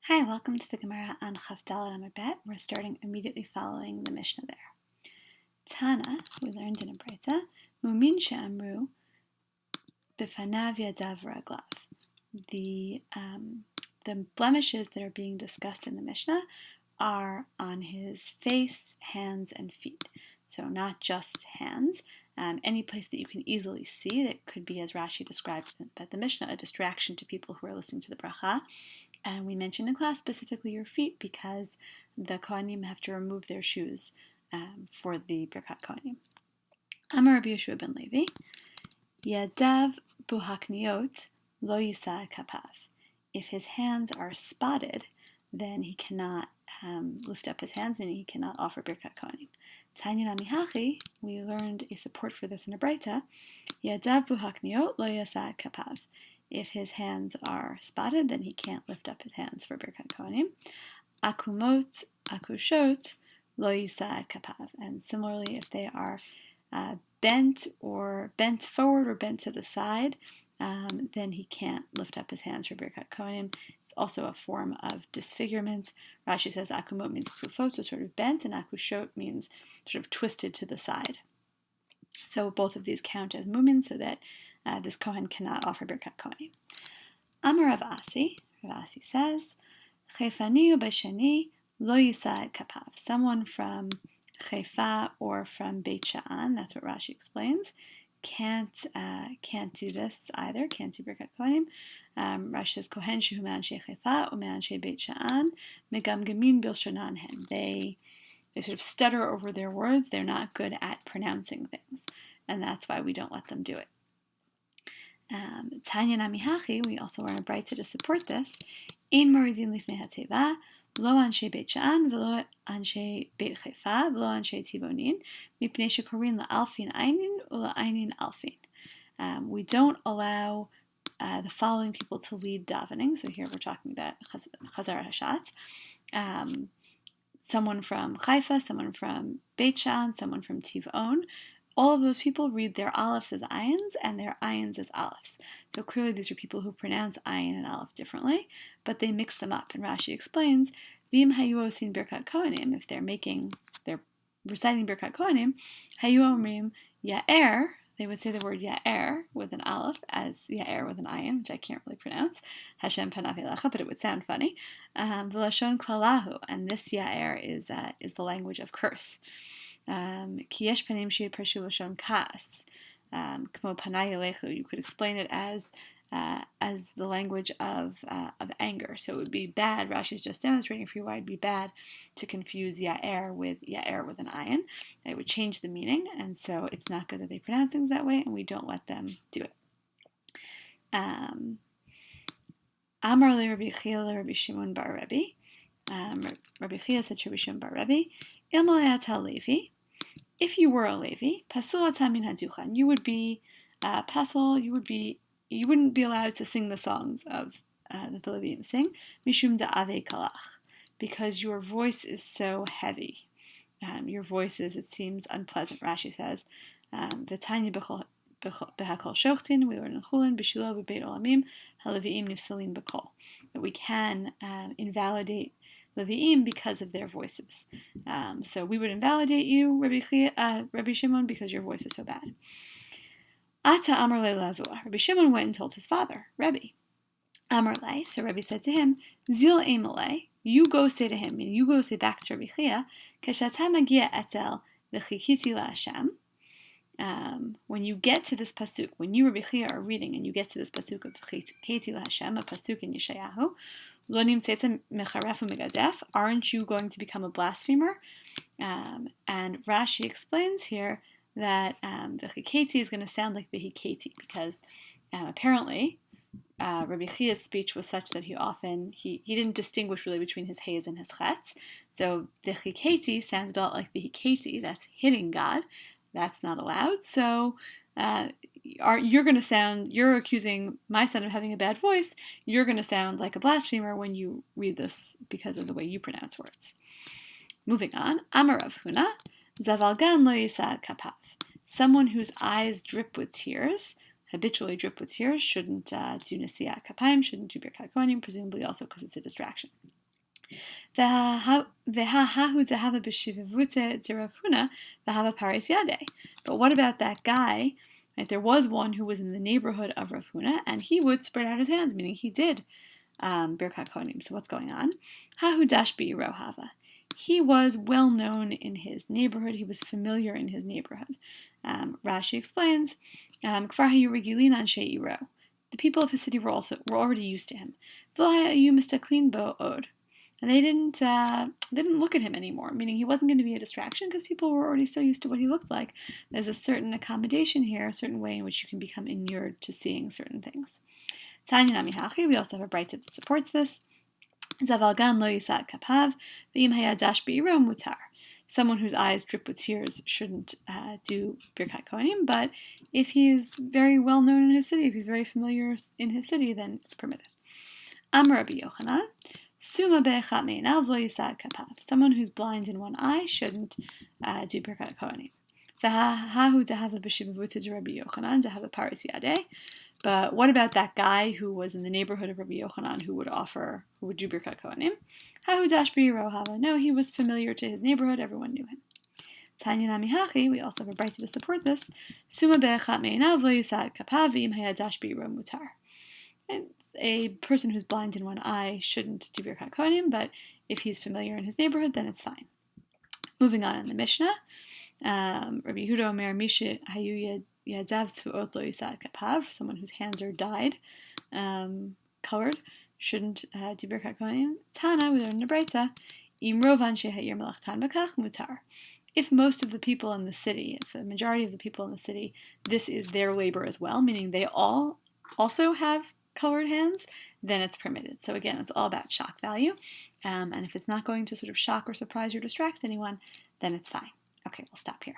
Hi, welcome to the Gemara on Chaf Daled Amud Bet. We're starting immediately following the Mishnah there. Tana, we learned in a Breita, Mumin she'amru b'fanav yadav raglav. The blemishes that are being discussed in the Mishnah are on his face, hands, and feet. So not just hands. Any place that you can easily see that could be, as Rashi described at the Mishnah, a distraction to people who are listening to the bracha. And we mentioned in class specifically your feet because the Kohanim have to remove their shoes for the Birkat Kohanim. Amar Rabbi Yeshua ben Levi, Yadav buhakniot lo yisa kapav. If his hands are spotted, then he cannot lift up his hands, meaning he cannot offer Birkat Kohanim. Tanya Namihachi, we learned a support for this in a Breita, Yadav buhakniot lo yisa kapav. If his hands are spotted, then he can't lift up his hands for Birkat Kohanim. Akumot, akushot, lo yisa kapav. And similarly, if they are bent forward or bent to the side, then he can't lift up his hands for Birkat Kohanim. It's also a form of disfigurement. Rashi says akumot means kufot, so sort of bent, and akushot means sort of twisted to the side. So both of these count as mumin, so that this Kohen cannot offer Birkat Kohanim. Amar Rav Asi says, Chayfani u'Bashani lo yisa kapav. Someone from Chayfa or from Beit Sha'an, that's what Rashi explains, can't do this either, can't do Birkat Kohanim. Rashi says, Kohen shehu me'anshei Chayfa u'me'anshei Beit Sha'an megamgamin bilshonan hen. They sort of stutter over their words. They're not good at pronouncing things, and that's why we don't let them do it. Tanya Namihachi, we also learn a Breita to support this. Ein moridin lifnei hateva, lo anshe Beit Sha'an, v'lo anshe Beit Chayfa, v'lo anshe Tivonin, mipnei shekorin la'alfin einin u'la'einin alfin. We don't allow the following people to lead davening. So here we're talking about Chazar Hashatz. Someone from Haifa, someone from Beit Sha'an, someone from Tivon. All of those people read their aleph as ayins and their ayins as alephs. So clearly these are people who pronounce ayin and aleph differently, but they mix them up. And Rashi explains, V'im hayu osin Birkat Kohanim, if they're reciting Birkat Kohanim, hayu omrim ya'er, they would say the word ya'er with an aleph as ya'er with an ayin, which I can't really pronounce, Hashem panav elecha, but it would sound funny. V'lashon klalahu, and this ya'er is the language of curse. Ki yesh panim she'parshu lashon kas, k'mo panay elechu. You could explain it as the language of anger. So it would be bad. Rashi's just demonstrating for you why it'd be bad to confuse ya'er with an ayin. It would change the meaning, and so it's not good that they pronounce things that way, and we don't let them do it. Amar le Rabbi Chia le Rabbi Shimon bar Rebbe. Rabbi Chia said to Rabbi Shimon bar Rebbe, Ilmalei ata Levi, if you were a Levi, pasul ata min haduchan, you would be pasul. You wouldn't be allowed to sing the songs of that the Levim sing, mishum da'ave kalach, because your voice is so heavy. Your voice is, it seems, unpleasant. Rashi says, v'tanya b'hakol shochtin, we learn in Chulin, b'shilo v'beit olamim, haleviim nifsalin b'kol, that we can invalidate Levi'im because of their voices. So we would invalidate you, Rabbi Shimon, because your voice is so bad. Ata Amar le Lavua. Rabbi Shimon went and told his father, Rebbe. Amar le, so Rebbe said to him, Zil Emalei, you go say to him, and you go say back to Rabbi Chia, Keshata magia etzel v'chikiti la'Hashem. When you get to this pasuk, when you, Rabbi Chia, are reading, and you get to this pasuk of v'chikiti la'Hashem, a pasuk in Yeshayahu, Lo nimtzeta mecharefu megadef, aren't you going to become a blasphemer? And Rashi explains here that the Chiketi is going to sound like the Hiketi, because apparently Rabbi Chia's speech was such that he didn't distinguish really between his Hayes and his Chetz. So the Chiketi sounds a lot like the Hiketi, that's hitting God. That's not allowed. So you're accusing my son of having a bad voice. You're going to sound like a blasphemer when you read this because of the way you pronounce words. Moving on, Amar Rav Huna, Zavalgan lo yisa kapav. Someone whose eyes drip with tears, habitually drip with tears shouldn't do Nesiat Kapayim, shouldn't do Birkat Kohanim, presumably also because it's a distraction. But what about that guy? Right, there was one who was in the neighborhood of Rav Huna, and he would spread out his hands, meaning he did Birkat Kohanim. So what's going on? Hahu dashbi rohava. He was well known in his neighborhood. He was familiar in his neighborhood. Rashi explains, Kfar hayu regilin anshe iro. The people of his city were already used to him. V'lo hayu mistaklin bo od. And they didn't look at him anymore, meaning he wasn't going to be a distraction because people were already so used to what he looked like. There's a certain accommodation here, a certain way in which you can become inured to seeing certain things. Tanya Nami Hachi, we also have a brayta that supports this. Zavalgan lo yisad kapav, v'im hayadash be'iro mutar. Someone whose eyes drip with tears shouldn't do Birkat Kohanim, but if he's very well known in his city, if he's very familiar in his city, then it's permitted. Amar Rabbi Yochanan, Suma be'echat me'inav lo yisad kapav. Someone who's blind in one eye shouldn't do Birkat Kohanim. V'hahu dehava b'shivavuta de Rabbi Yochanan dehava paris yadeh. But what about that guy who was in the neighborhood of Rabbi Yochanan who would do Birkat Kohanim? Hahu dashbi rohava. No, he was familiar to his neighborhood. Everyone knew him. Tanya nami hachi. We also have a brayta to support this. Suma be'echat me'inav lo yisad kapav v'im haya dashbi ro mutar. A person who's blind in one eye shouldn't do Birkat Kohanim, but if he's familiar in his neighborhood, then it's fine. Moving on in the Mishnah, Rabbi Yehuda Omer Misha Hayu Yadav Tzuot Lo Yisad Kapav, someone whose hands are dyed, colored, shouldn't do Birkat Kohanim. Tana, we learn in the Brayta, Im Rov Anshe Ha'ir Melachtan Bakach Mutar. If most of the people in the city, if a majority of the people in the city, this is their labor as well, meaning they all also have colored hands, then it's permitted. So again, it's all about shock value. And if it's not going to sort of shock or surprise or distract anyone, then it's fine. Okay, we'll stop here.